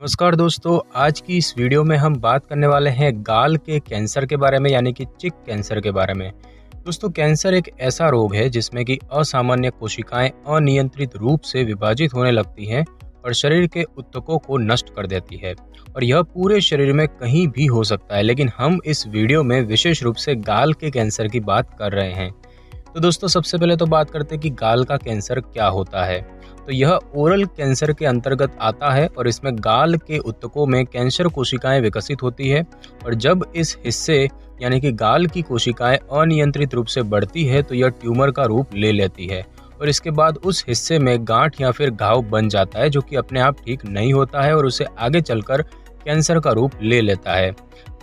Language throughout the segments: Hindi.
नमस्कार दोस्तों, आज की इस वीडियो में हम बात करने वाले हैं गाल के कैंसर के बारे में, यानी कि चिक कैंसर के बारे में। दोस्तों, कैंसर एक ऐसा रोग है जिसमें कि असामान्य कोशिकाएं अनियंत्रित रूप से विभाजित होने लगती हैं और शरीर के ऊतकों को नष्ट कर देती है। और यह पूरे शरीर में कहीं भी हो सकता है, लेकिन हम इस वीडियो में विशेष रूप से गाल के कैंसर की बात कर रहे हैं। तो दोस्तों, सबसे पहले तो बात करते हैं कि गाल का कैंसर क्या होता है। तो यह ओरल कैंसर के अंतर्गत आता है और इसमें गाल के ऊतकों में कैंसर कोशिकाएं विकसित होती है। और जब इस हिस्से यानी कि गाल की कोशिकाएं अनियंत्रित रूप से बढ़ती है तो यह ट्यूमर का रूप ले लेती है और इसके बाद उस हिस्से में गांठ या फिर घाव बन जाता है, जो कि अपने आप ठीक नहीं होता है और उसे आगे चलकर कैंसर का रूप ले लेता है।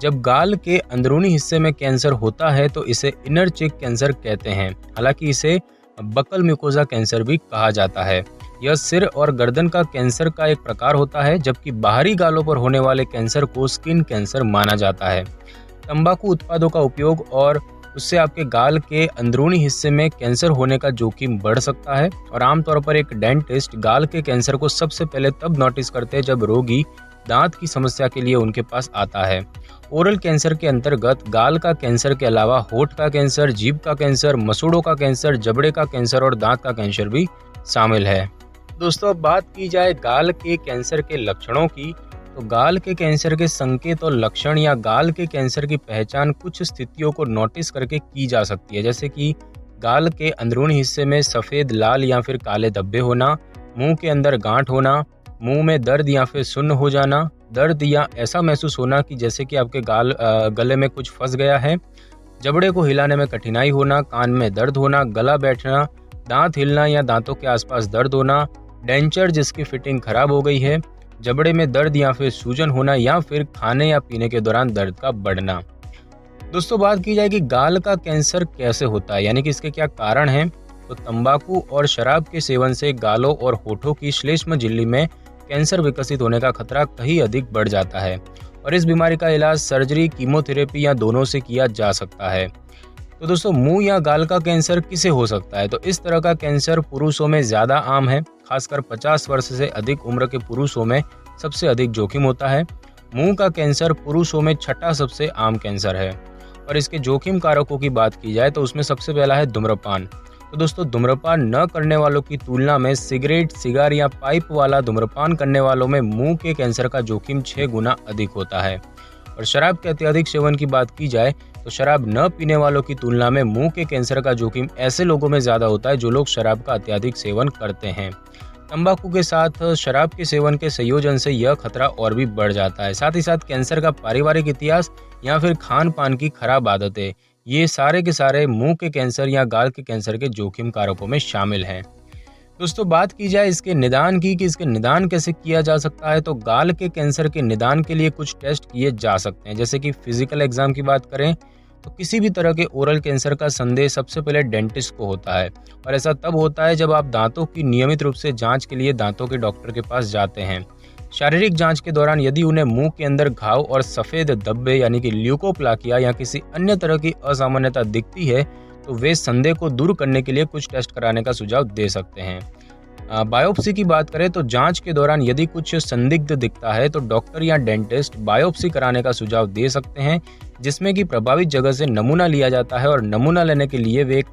जब गाल के अंदरूनी हिस्से में कैंसर होता है तो इसे इनर चिक कैंसर कहते हैं। हालांकि इसे बकल म्यूकोजा कैंसर भी कहा जाता है। यह सिर और गर्दन का कैंसर का एक प्रकार होता है, जबकि बाहरी गालों पर होने वाले कैंसर को स्किन कैंसर माना जाता है। तंबाकू उत्पादों का उपयोग और उससे आपके गाल के अंदरूनी हिस्से में कैंसर होने का जोखिम बढ़ सकता है। और आमतौर पर एक डेंटिस्ट गाल के कैंसर को सबसे पहले तब नोटिस करते हैं जब रोगी दांत की समस्या के लिए उनके पास आता है। ओरल कैंसर के अंतर्गत गाल का कैंसर के अलावा होठ का कैंसर, जीभ का कैंसर, मसूड़ों का कैंसर, जबड़े का कैंसर और दांत का कैंसर भी शामिल है। दोस्तों, अब बात की जाए गाल के कैंसर के लक्षणों की, तो गाल के कैंसर के संकेत और लक्षण या गाल के कैंसर की पहचान कुछ स्थितियों को नोटिस करके की जा सकती है, जैसे कि गाल के अंदरूनी हिस्से में सफ़ेद, लाल या फिर काले धब्बे होना, मुंह के अंदर गांठ होना, मुंह में दर्द या फिर सुन्न हो जाना, दर्द या ऐसा महसूस होना कि जैसे कि आपके गले में कुछ फंस गया है, जबड़े को हिलाने में कठिनाई होना, कान में दर्द होना, गला बैठना, दांत हिलना या दांतों के आसपास दर्द होना, डेंचर जिसकी फिटिंग खराब हो गई है, जबड़े में दर्द या फिर सूजन होना या फिर खाने या पीने के दौरान दर्द का बढ़ना। दोस्तों, बात की जाए कि गाल का कैंसर कैसे होता है, यानी कि इसके क्या कारण हैं, तो तंबाकू और शराब के सेवन से गालों और होठों की श्लेष्म झिल्ली में कैंसर विकसित होने का खतरा कहीं अधिक बढ़ जाता है और इस बीमारी का इलाज सर्जरी, कीमोथेरेपी या दोनों से किया जा सकता है। तो दोस्तों, मुंह या गाल का कैंसर किसे हो सकता है, तो इस तरह का कैंसर पुरुषों में ज़्यादा आम है। खासकर 50 वर्ष से अधिक उम्र के पुरुषों में सबसे अधिक जोखिम होता है। मुंह का कैंसर पुरुषों में छठा सबसे आम कैंसर है। और इसके जोखिम कारकों की बात की जाए तो उसमें सबसे पहला है धूम्रपान। तो दोस्तों, धूम्रपान न करने वालों की तुलना में सिगरेट, सिगार या पाइप वाला धूम्रपान करने वालों में मुंह के कैंसर का जोखिम 6 गुना अधिक होता है। और शराब के अत्यधिक सेवन की बात की जाए तो शराब न पीने वालों की तुलना में मुंह के कैंसर का जोखिम ऐसे लोगों में ज़्यादा होता है जो लोग शराब का अत्यधिक सेवन करते हैं। तंबाकू के साथ शराब के सेवन के संयोजन से यह खतरा और भी बढ़ जाता है। साथ ही साथ कैंसर का पारिवारिक इतिहास या फिर खान पान की खराब आदतें, ये सारे के सारे मुंह के कैंसर या गाल के कैंसर के जोखिम कारकों में शामिल हैं। दोस्तों, बात की जाए इसके निदान की कि इसके निदान कैसे किया जा सकता है, तो गाल के कैंसर के निदान के लिए कुछ टेस्ट किए जा सकते हैं। जैसे कि फिजिकल एग्जाम की बात करें तो किसी भी तरह के ओरल कैंसर का संदेह सबसे पहले डेंटिस्ट को होता है और ऐसा तब होता है जब आप दांतों की नियमित रूप से जांच के लिए दांतों के डॉक्टर के पास जाते हैं। शारीरिक जांच के दौरान यदि उन्हें मुंह के अंदर घाव और सफ़ेद धब्बे यानी कि ल्यूकोप्लाकिया या किसी अन्य तरह की असामान्यता दिखती है तो वे संदेह को दूर करने के लिए कुछ टेस्ट कराने का सुझाव दे सकते हैं। बायोप्सी की बात करें तो जांच के दौरान यदि कुछ संदिग्ध दिखता है तो डॉक्टर या डेंटिस्ट बायोप्सी कराने का सुझाव दे सकते हैं, जिसमें कि प्रभावित जगह से नमूना लिया जाता है और नमूना लेने के लिए वे एक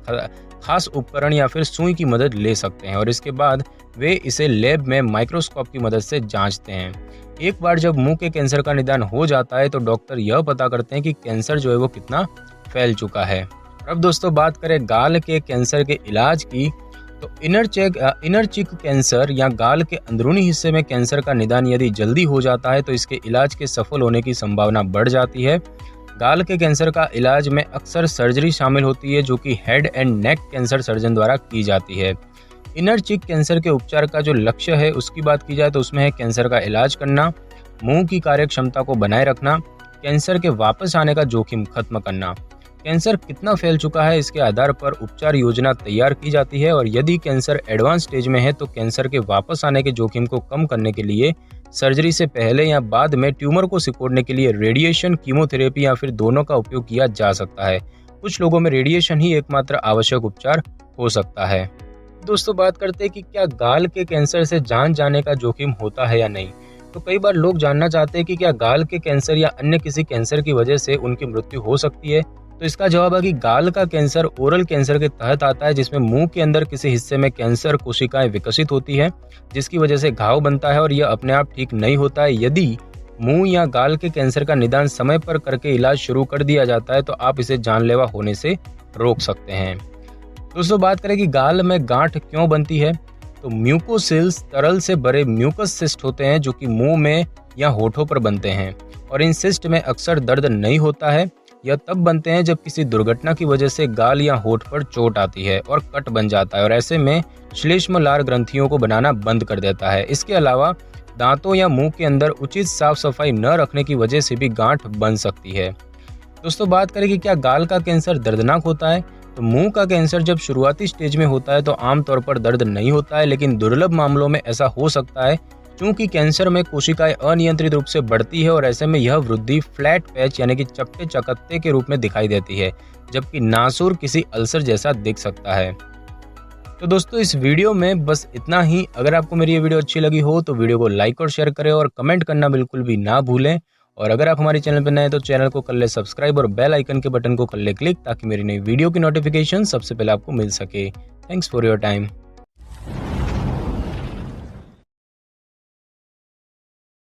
खास उपकरण या फिर सुई की मदद ले सकते हैं और इसके बाद वे इसे लैब में माइक्रोस्कोप की मदद से जांचते हैं। एक बार जब मुंह के कैंसर का निदान हो जाता है तो डॉक्टर यह पता करते हैं कि कैंसर जो है वो कितना फैल चुका है। अब दोस्तों, बात करें गाल के कैंसर के इलाज की, तो इनर चिक कैंसर या गाल के अंदरूनी हिस्से में कैंसर का निदान यदि जल्दी हो जाता है तो इसके इलाज के सफल होने की संभावना बढ़ जाती है। गाल के कैंसर का इलाज में अक्सर सर्जरी शामिल होती है, जो कि head and neck cancer surgeon द्वारा की जाती है। इनर चिक कैंसर के उपचार का जो लक्ष्य है उसकी बात की जाए तो उसमें है कैंसर का इलाज करना, मुंह की कार्य क्षमता को बनाए रखना, कैंसर के वापस आने का जोखिम खत्म करना। कैंसर कितना फैल चुका है इसके आधार पर उपचार योजना तैयार की जाती है और यदि कैंसर एडवांस स्टेज में है तो कैंसर के वापस आने के जोखिम को कम करने के लिए सर्जरी से पहले या बाद में ट्यूमर को सिकोड़ने के लिए रेडिएशन, कीमोथेरेपी या फिर दोनों का उपयोग किया जा सकता है। कुछ लोगों में रेडिएशन ही एकमात्र आवश्यक उपचार हो सकता है। दोस्तों बात करते हैं कि क्या गाल के कैंसर से जान जाने का जोखिम होता है या नहीं। तो कई बार लोग जानना चाहते हैं कि क्या गाल के कैंसर या अन्य किसी कैंसर की वजह से उनकी मृत्यु हो सकती है। तो इसका जवाब है कि गाल का कैंसर ओरल कैंसर के तहत आता है, जिसमें मुंह के अंदर किसी हिस्से में कैंसर कोशिकाएं विकसित होती हैं, जिसकी वजह से घाव बनता है और यह अपने आप ठीक नहीं होता है। यदि मुंह या गाल के कैंसर का निदान समय पर करके इलाज शुरू कर दिया जाता है तो आप इसे जानलेवा होने से रोक सकते हैं। दोस्तों, बात करें कि गाल में गांठ क्यों बनती है, तो म्यूकोसिल्स तरल से भरे म्यूकस सिस्ट होते हैं जो कि मुंह में या होठों पर बनते हैं, और इन सिस्ट में अक्सर दर्द नहीं होता है। यह तब बनते हैं जब किसी दुर्घटना की वजह से गाल या होठ पर चोट आती है और कट बन जाता है, और ऐसे में श्लेष्म लार ग्रंथियों को बनाना बंद कर देता है। इसके अलावा दांतों या मुंह के अंदर उचित साफ सफाई न रखने की वजह से भी गांठ बन सकती है। दोस्तों, बात करें कि क्या गाल का कैंसर दर्दनाक होता है, तो मुंह का कैंसर जब शुरुआती स्टेज में होता है तो आमतौर पर दर्द नहीं होता है, लेकिन दुर्लभ मामलों में ऐसा हो सकता है क्योंकि कैंसर में कोशिकाएं अनियंत्रित रूप से बढ़ती है और ऐसे में यह वृद्धि फ्लैट पैच यानी कि चपटे चकत्ते के रूप में दिखाई देती है, जबकि नासूर किसी अल्सर जैसा दिख सकता है। तो दोस्तों, इस वीडियो में बस इतना ही। अगर आपको मेरी ये वीडियो अच्छी लगी हो तो वीडियो को लाइक और शेयर करें और कमेंट करना बिल्कुल भी ना भूलें। और अगर आप हमारे चैनल पर नए हैं तो चैनल को कर ले सब्सक्राइब और बेल आइकन के बटन को कर ले क्लिक, ताकि मेरी नई वीडियो की नोटिफिकेशन सबसे पहले आपको मिल सके। Thanks for your time.